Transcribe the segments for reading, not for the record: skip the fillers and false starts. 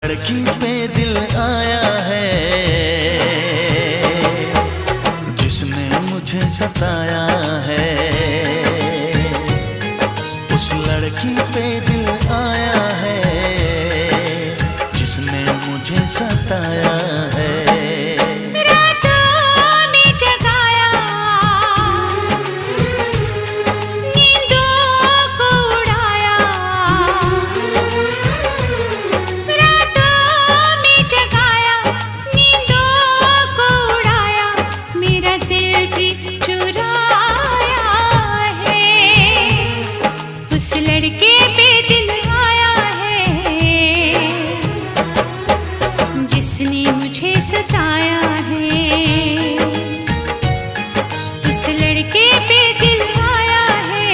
लड़की पे दिल आया है जिसने मुझे सताया है। उस लड़की पे दिल आया है जिसने मुझे सताया है। उस लड़के पे दिल आया है जिसने मुझे सताया है। उस लड़के पे दिल आया है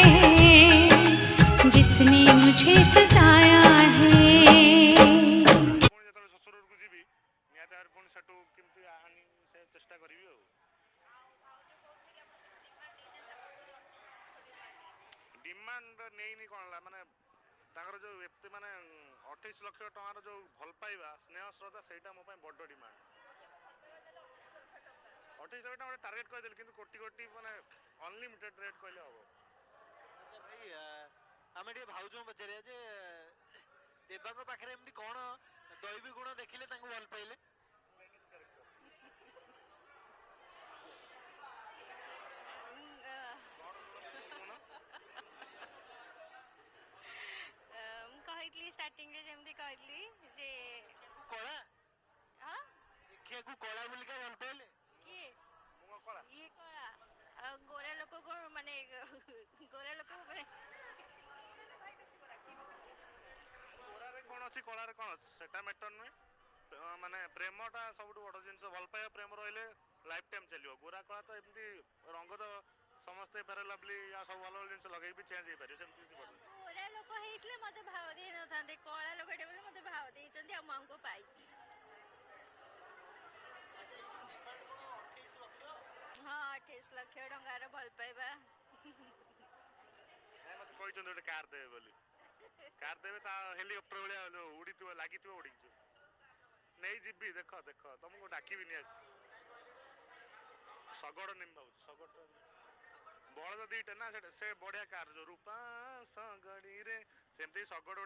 जिसने मुझे सताया है। डिमांड नहीं कौन माने ताकर जो एते माने 28 लाख टंकार जो भल पाइबा स्नेह श्रद्धा सेटा मो पय बड़ डिमांड। 28 लाख टंका टारगेट कह देल किंतु कोटी कोटी माने अनलिमिटेड रेट कहले हबो। अच्छा भाई आमे टे भाउजो पचारे जे देबा को पाखरे एमदी कोन दैवी गुण देखिले तांको भल पाइले। स्टार्टिंग रे जेमदी कहली जे कोला हां के को कोला बोल के भल पाइले के मुंगा कोला ये कोला गोरा लोक को माने गोरा लोक माने गोरा रे कोन अछि कोला रे कोन अछि सेटा मैटर नै माने प्रेमटा सबटु बड़ जिंस भल पाए प्रेम रहिले लाइफ टाइम चलियो। गोरा कोला तो एमदी रंग तो समस्त पेरे लवली या सब भल जिंस लगै भी चेंज हे पारे सेमति से बड़ गोरा लोक हेइतले मते भाव दे न थांदे कोला लोकटे बोले मते भाव दे चंदी हम हमको पाइछ। हाँ 28 लाख टंका रे भल पाइबा ए मते कोइ चंद कार देबे बोली कार देबे ता हेलीकॉप्टर वाला उड़ीतो लागितो उड़ीजो नहीं जिबी देखो देखो तुमको डाकी भी नहीं आज सगड़ निम बाबू सगड़ बड़ दीटा ना से बढ़िया कार जो रूपा सगड़ी रे सेमती सगड़